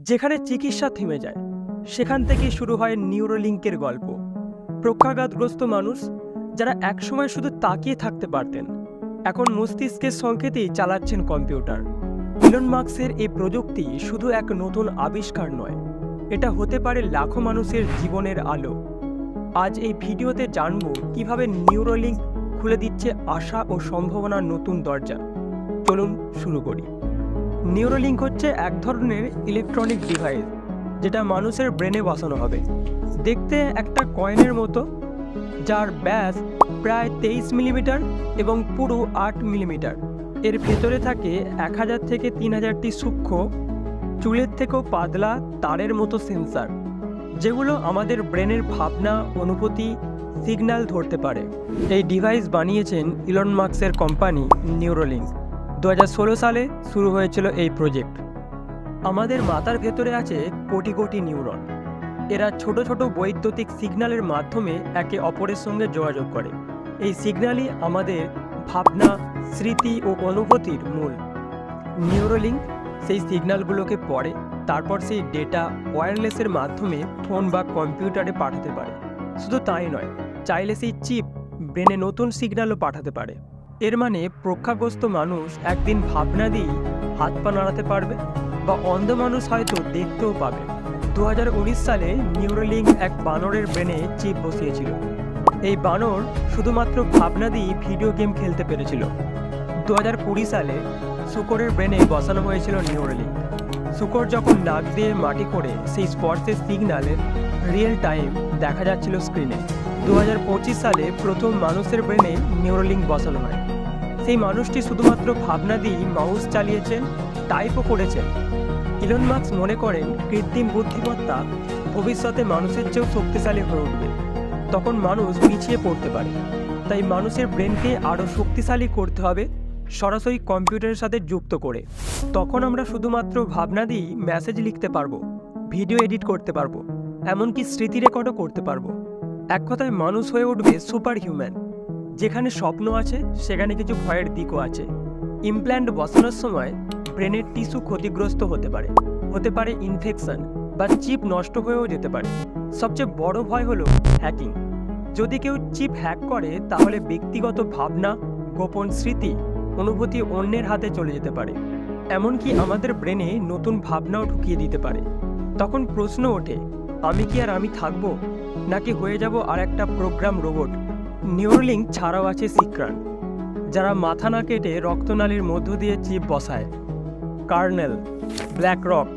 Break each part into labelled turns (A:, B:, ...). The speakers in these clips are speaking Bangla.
A: যেখানে চিকিৎসা থেমে যায় সেখান থেকেই শুরু হয় নিউরোলিঙ্কের গল্প। পক্ষাঘাতগ্রস্ত মানুষ যারা একসময় শুধু তাকিয়ে থাকতে পারতেন, এখন মস্তিষ্কের সংকেতেই চালাচ্ছেন কম্পিউটার। ইলন মাস্কের এই প্রযুক্তি শুধু এক নতুন আবিষ্কার নয়, এটা হতে পারে লাখো মানুষের জীবনের আলো। আজ এই ভিডিওতে জানব কিভাবে নিউরোলিঙ্ক খুলে দিচ্ছে আশা ও সম্ভাবনার নতুন দরজা। চলুন শুরু করি। নিউরোলিঙ্ক হচ্ছে এক ধরনের ইলেকট্রনিক ডিভাইস যেটা মানুষের ব্রেনে বসানো হবে। দেখতে একটা কয়েনের মতো, যার ব্যাস প্রায় 23 মিলিমিটার এবং পুরো 8 মিলিমিটার। এর ভেতরে থাকে 1000 থেকে 3000টি সূক্ষ্ম, চুলের থেকেও পাতলা তারের মতো সেন্সার, যেগুলো আমাদের ব্রেনের ভাবনা, অনুভূতি, সিগন্যাল ধরতে পারে। এই ডিভাইস বানিয়েছেন ইলন মাস্কের কোম্পানি নিউরোলিঙ্ক। 2016 সালে শুরু হয়েছিল এই প্রজেক্ট। আমাদের মাথার ভেতরে আছে কোটি কোটি নিউরন। এরা ছোট ছোট বৈদ্যুতিক সিগন্যালের মাধ্যমে একে অপরের সঙ্গে যোগাযোগ করে। এই সিগন্যালই আমাদের ভাবনা, স্মৃতি ও অনুভূতির মূল। নিউরোলিঙ্ক সেই সিগন্যালগুলোকে পড়ে, তারপর সেই ডেটা ওয়্যারলেসের মাধ্যমে ফোন বা কম্পিউটারে পাঠাতে পারে। শুধু তাই নয়, চাইলে সেই চিপ ব্রেনে নতুন সিগন্যালও পাঠাতে পারে। এর মানে পক্ষাগ্রস্ত মানুষ একদিন ভাবনা দিয়েই হাত পা নাড়াতে পারবে, বা অন্ধ মানুষ হয়তো দেখতেও পাবে। 2019 সালে নিউরোলিঙ্ক এক বানরের ব্রেনে চিপ বসিয়েছিল। এই বানর শুধুমাত্র ভাবনা দিয়ে ভিডিও গেম খেলতে পেরেছিল। 2020 সালে শূকরের ব্রেনে বসানো হয়েছিল নিউরোলিঙ্ক। শূকর যখন নাক দিয়ে মাটি করে সেই স্পর্শের সিগন্যালের রিয়েল টাইম দেখা যাচ্ছিল স্ক্রিনে। 2025 সালে প্রথম মানুষের ব্রেনে নিউরোলিঙ্ক বসানো হয়। সেই মানুষটি শুধুমাত্র ভাবনা দিয়েই মাউস চালিয়েছেন, টাইপও করেছেন। ইলন মাস্ক মনে করেন কৃত্রিম বুদ্ধিমত্তা ভবিষ্যতে মানুষের চেয়েও শক্তিশালী হয়ে উঠবে। তখন মানুষ পিছিয়ে পড়তে পারে। তাই মানুষের ব্রেনকে আরও শক্তিশালী করতে হবে, সরাসরি কম্পিউটারের সাথে যুক্ত করে। তখন আমরা শুধুমাত্র ভাবনা দিয়েই মেসেজ লিখতে পারবো, ভিডিও এডিট করতে পারবো, এমনকি স্মৃতি রেকর্ডও করতে পারবো। এক কথায় মানুষ হয়ে উঠবে সুপার হিউম্যান। যেখানে স্বপ্ন আছে সেখানে কিছু ভয়ের দিকও আছে। ইমপ্ল্যান্ট বসানোর সময় ব্রেনের টিস্যু ক্ষতিগ্রস্ত হতে পারে ইনফেকশন, বা চিপ নষ্ট হয়েও যেতে পারে। সবচেয়ে বড় ভয় হলো হ্যাকিং। যদি কেউ চিপ হ্যাক করে তাহলে ব্যক্তিগত ভাবনা, গোপন স্মৃতি, অনুভূতি অন্যের হাতে চলে যেতে পারে। এমনকি আমাদের ব্রেনে নতুন ভাবনাও ঢুকিয়ে দিতে পারে। তখন প্রশ্ন ওঠে, আমি কি আর আমি থাকবো, নাকি হয়ে যাব আর একটা প্রোগ্রাম রোবট? নিউরোলিঙ্ক ছাড়াও আছে সিক্রান, যারা মাথা না কেটে রক্তনালীর মধ্য দিয়ে চিপ বসায়। কার্নেল, ব্ল্যাকরক,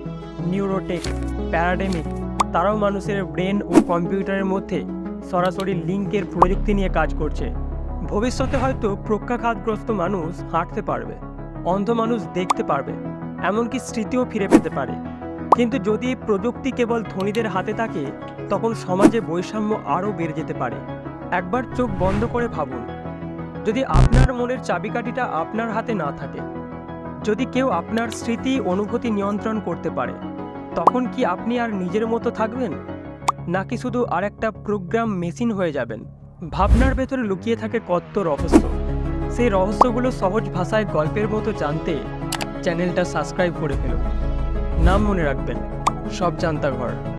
A: নিউরোটেক, প্যারাডেমিক, তারাও মানুষের ব্রেন ও কম্পিউটারের মধ্যে সরাসরি লিঙ্কের প্রযুক্তি নিয়ে কাজ করছে। ভবিষ্যতে হয়তো পক্ষাঘাতগ্রস্ত মানুষ হাঁটতে পারবে, অন্ধ মানুষ দেখতে পারবে, এমনকি স্মৃতিও ফিরে পেতে পারে। কিন্তু যদি এই প্রযুক্তি কেবল ধনীদের হাতে থাকে, তখন সমাজে বৈষম্য আরও বেড়ে যেতে পারে। একবার চোখ বন্ধ করে ভাবুন, যদি আপনার মনের চাবিকাঠিটা আপনার হাতে না থাকে, যদি কেউ আপনার স্মৃতি, অনুভূতি নিয়ন্ত্রণ করতে পারে, তখন কি আপনি আর নিজের মতো থাকবেন, নাকি শুধু আর একটা প্রোগ্রাম মেশিন হয়ে যাবেন? ভাবনার ভেতরে লুকিয়ে থাকে কত রহস্য। সেই রহস্যগুলো সহজ ভাষায় গল্পের মতো জানতে চ্যানেলটা সাবস্ক্রাইব করে ফেলুন। নাম মনে রাখবেন, সব জানতা ঘর।